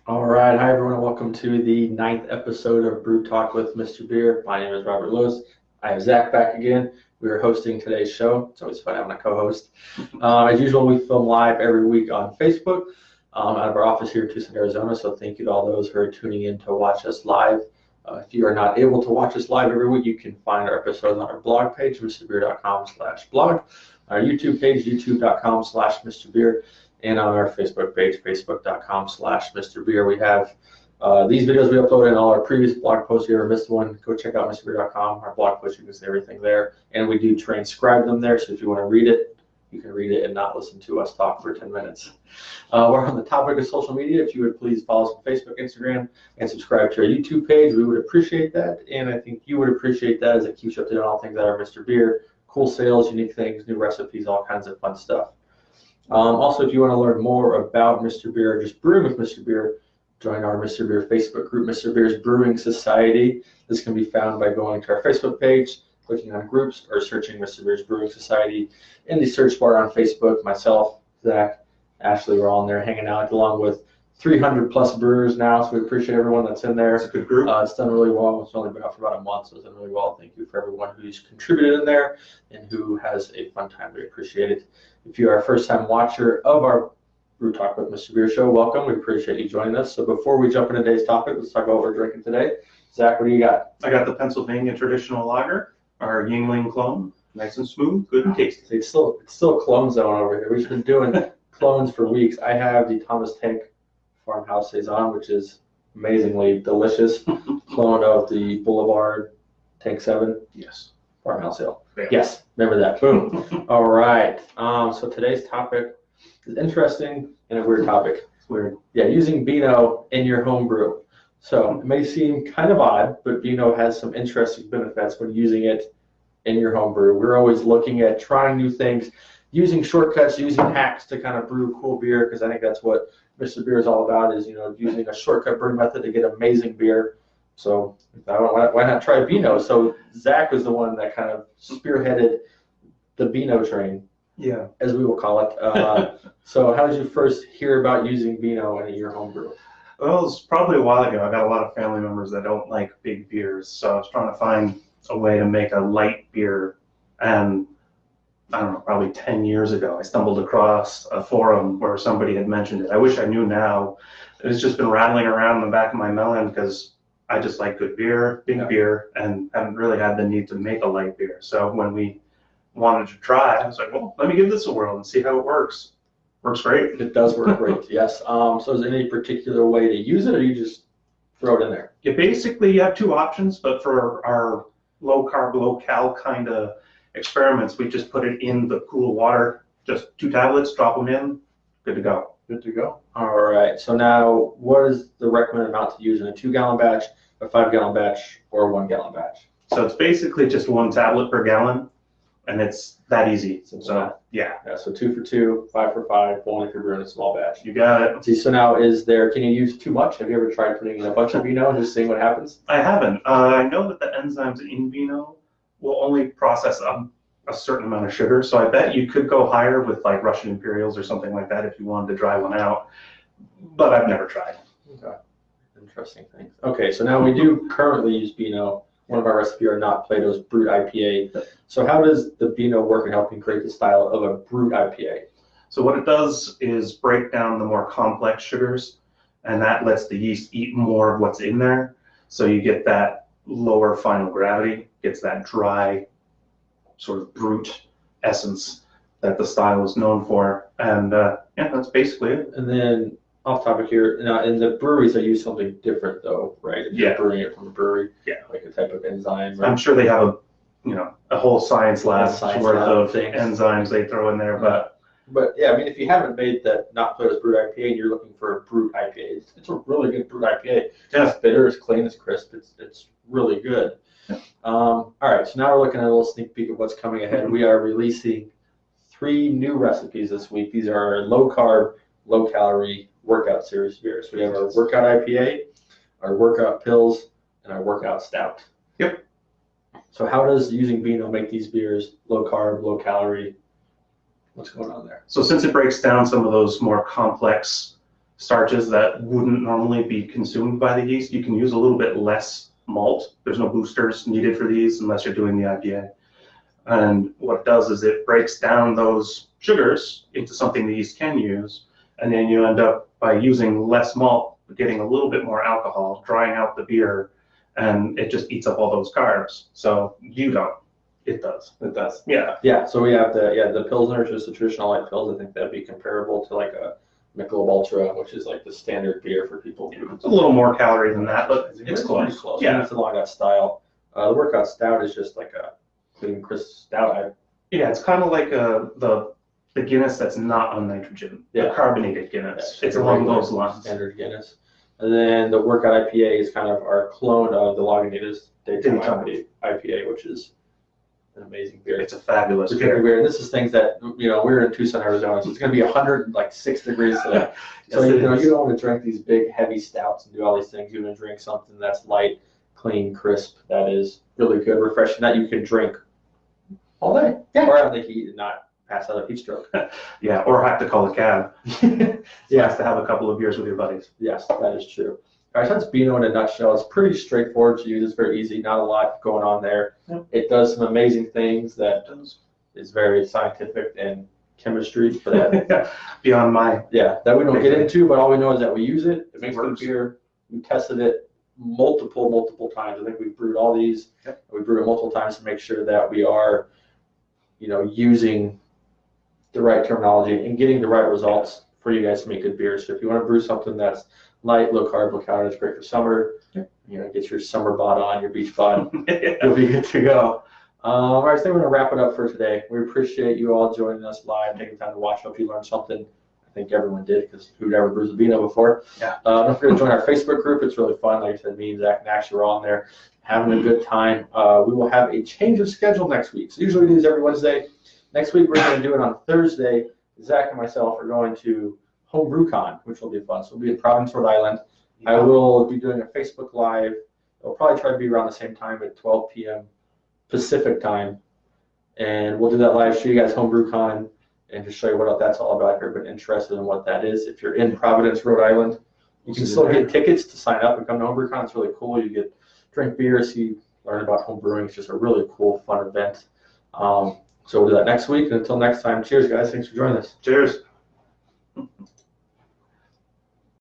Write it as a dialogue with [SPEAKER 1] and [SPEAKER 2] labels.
[SPEAKER 1] All right, hi everyone, and welcome to the 9th episode of Brew Talk with Mr. Beer. My name is Robert Lewis. I have Zach back again. We are hosting today's show. It's always fun having a co-host. As usual, we film live every week on Facebook out of our office here in Tucson, Arizona. So thank you to all those who are tuning in to watch us live. If you are not able to watch us live every week, you can find our episodes on our blog page, mrbeer.com/blog, our YouTube page, youtube.com/mrbeer, and on our Facebook page, facebook.com/mrbeer. We have these videos we upload in all our previous blog posts. If you ever missed one, go check out mrbeer.com. Our blog post, you can see everything there. And we do transcribe them there, so if you want to read it, you can read it and not listen to us talk for 10 minutes. We're on the topic of social media. If you would please follow us on Facebook, Instagram, and subscribe to our YouTube page, we would appreciate that. And I think you would appreciate that as it keeps you up to date on all things that are Mr. Beer, cool sales, unique things, new recipes, all kinds of fun stuff. Also, if you want to learn more about Mr. Beer, just brewing with Mr. Beer, join our Mr. Beer Facebook group, Mr. Beer's Brewing Society. This can be found by going to our Facebook page, clicking on groups, or searching Mr. Beer's Brewing Society in the search bar on Facebook. Myself, Zach, Ashley, we're all in there hanging out along with 300 plus brewers now, so we appreciate everyone that's in there.
[SPEAKER 2] It's a good group.
[SPEAKER 1] It's done really well. It's only been out for about a month, so it's done really well. Thank you for everyone who's contributed in there and who has a fun time. We appreciate it. If you are a first-time watcher of our Brew Talk with Mr. Beer show, welcome. We appreciate you joining us. So before we jump into today's topic, let's talk about what we're drinking today. Zach, what do you got?
[SPEAKER 2] I got the Pennsylvania traditional lager, our Yingling clone. Nice and smooth, good and tasty.
[SPEAKER 1] It's still clone zone over here. We've been doing clones for weeks. I have the Thomas Tank Farmhouse Saison, which is amazingly delicious. Clone of the Boulevard Tank 7.
[SPEAKER 2] Yes.
[SPEAKER 1] Farmhouse Ale.
[SPEAKER 2] Yeah.
[SPEAKER 1] Yes, remember that. Boom. All right. So today's topic is interesting and a weird topic.
[SPEAKER 2] It's weird.
[SPEAKER 1] Yeah, using Beano in your home brew. So it may seem kind of odd, but Beano has some interesting benefits when using it in your home brew. We're always looking at trying new things, using shortcuts, using hacks to kind of brew cool beer, because I think that's what Mr. Beer is all about, is using a shortcut brew method to get amazing beer. So why not try Beano? So Zach was the one that kind of spearheaded the Beano train,
[SPEAKER 2] Yeah.
[SPEAKER 1] as we will call it. So how did you first hear about using Beano in your home brew?
[SPEAKER 2] Well, it was probably a while ago. I got a lot of family members that don't like big beers, so I was trying to find a way to make a light beer. And I don't know, probably 10 years ago, I stumbled across a forum where somebody had mentioned it. I wish I knew now. It's just been rattling around in the back of my melon because I just like good beer, big beer, and haven't really had the need to make a light beer. So when we wanted to try, I was like, well, let me give this a whirl and see how it works. Works great.
[SPEAKER 1] It does work great, yes. So is there any particular way to use it, or you just throw it in there?
[SPEAKER 2] You basically have two options, but for our low carb, low cal kind of experiments, we just put it in the cool water, just 2 tablets, drop them in, good to go.
[SPEAKER 1] Good to go. All right. So now, what is the recommended amount to use in a 2-gallon batch, a 5-gallon batch, or a 1-gallon batch?
[SPEAKER 2] So it's basically just 1 tablet per gallon, and it's that easy. So yeah.
[SPEAKER 1] Yeah. So 2 for 2, 5 for 5, only if you're brewing a small batch.
[SPEAKER 2] You got it.
[SPEAKER 1] See, so now can you use too much? Have you ever tried putting in a bunch of Beano and just seeing what happens?
[SPEAKER 2] I haven't. I know that the enzymes in Beano will only process a certain amount of sugar, so I bet you could go higher with like Russian Imperials or something like that if you wanted to dry one out, but I've never tried.
[SPEAKER 1] Okay. Interesting things. Okay, so now we do currently use Beano. One of our recipes are not Plato's Brut IPA. So how does the Beano work in helping create the style of a Brut IPA?
[SPEAKER 2] So what it does is break down the more complex sugars, and that lets the yeast eat more of what's in there. So you get that lower final gravity, gets that dry sort of brute essence that the style is known for. And yeah, that's basically it.
[SPEAKER 1] And then off topic here, now in the breweries they use something different though, right? If you're brewing it from a brewery, like a type of enzyme. Right?
[SPEAKER 2] I'm sure they have a whole science lab worth of
[SPEAKER 1] things.
[SPEAKER 2] Enzymes they throw in there,
[SPEAKER 1] But yeah, I mean, if you haven't made that not Plato's Brut IPA and you're looking for a Brut IPA, it's a really good Brut IPA.
[SPEAKER 2] Yeah.
[SPEAKER 1] It's bitter, it's clean, it's crisp, it's really good.
[SPEAKER 2] Yeah.
[SPEAKER 1] All right, so now we're looking at a little sneak peek of what's coming ahead. We are releasing 3 new recipes this week. These are our low carb, low calorie workout series beers. We have our workout IPA, our workout pills, and our workout stout.
[SPEAKER 2] Yep.
[SPEAKER 1] So how does using Beano make these beers low carb, low calorie? What's going on there?
[SPEAKER 2] So since it breaks down some of those more complex starches that wouldn't normally be consumed by the yeast. You can use a little bit less malt. There's no boosters needed for these unless you're doing the IPA. And what it does is it breaks down those sugars into something the yeast can use, and then you end up, by using less malt, getting a little bit more alcohol, drying out the beer, and it just eats up all those carbs. So you don't. It does.
[SPEAKER 1] It does.
[SPEAKER 2] Yeah.
[SPEAKER 1] Yeah. So we have the Pilsner, just the traditional light Pils. I think that'd be comparable to like a Michelob Ultra, which is like the standard beer for people.
[SPEAKER 2] It's a little more calorie than that, but it's close.
[SPEAKER 1] Pretty close.
[SPEAKER 2] Yeah.
[SPEAKER 1] It's along that style. The workout stout is just like a clean, crisp stout.
[SPEAKER 2] Yeah, it's kind of like the Guinness that's not on nitrogen.
[SPEAKER 1] Yeah.
[SPEAKER 2] The carbonated Guinness.
[SPEAKER 1] Yeah,
[SPEAKER 2] it's along those lines.
[SPEAKER 1] Standard Guinness. And then the workout IPA is kind of our clone of the Lagunitas Daytime IPA, which is an amazing beer.
[SPEAKER 2] It's a fabulous
[SPEAKER 1] beer. And this is things that, we're in Tucson, Arizona, so it's going to be 106 degrees today. So, you don't want to drink these big, heavy stouts and do all these things. You want to drink something that's light, clean, crisp, that is really good, refreshing, that you can drink all day. Yeah. Or out in the heat and not pass out a heat stroke.
[SPEAKER 2] Yeah, or have to call a cab.
[SPEAKER 1] Yeah.
[SPEAKER 2] Nice to have a couple of beers with your buddies.
[SPEAKER 1] Yes, that is true. All right, so that's Beano in a nutshell. It's pretty straightforward to use. It's very easy. Not a lot going on there.
[SPEAKER 2] Yep.
[SPEAKER 1] It does some amazing things that is very scientific and chemistry for that.
[SPEAKER 2] Beyond my.
[SPEAKER 1] Yeah, that we don't get into, but all we know is that we use it. It makes
[SPEAKER 2] works.
[SPEAKER 1] good beer. We tested it multiple times. I think we've brewed all these.
[SPEAKER 2] Yep.
[SPEAKER 1] We brewed it multiple times to make sure that we are, using the right terminology and getting the right results for you guys to make good beers. So if you want to brew something that's light, low carb, low calorie, it's great for summer.
[SPEAKER 2] Yep.
[SPEAKER 1] Get your summer bod on, your beach bod. You'll be good to go. All right, so we're going to wrap it up for today. We appreciate you all joining us live, taking time to watch. Hope you learned something. I think everyone did, because who'd ever brewed a Beano before?
[SPEAKER 2] Yeah.
[SPEAKER 1] Don't forget to join our Facebook group. It's really fun. Like I said, me and Zach and Ash are on there having a good time. We will have a change of schedule next week. So usually we do this every Wednesday. Next week we're going to do it on Thursday. Zach and myself are going to HomebrewCon, which will be fun. So we'll be in Providence, Rhode Island. Yeah. I will be doing a Facebook Live. I'll probably try to be around the same time at 12 p.m. Pacific time. And we'll do that live, show you guys HomebrewCon, and just show you what that's all about if you've been interested in what that is. If you're in Providence, Rhode Island, you can still get tickets to sign up and come to HomebrewCon. It's really cool. You get drink beer, learn about homebrewing. It's just a really cool, fun event. So we'll do that next week. And until next time, cheers, guys. Thanks for joining us.
[SPEAKER 2] Cheers.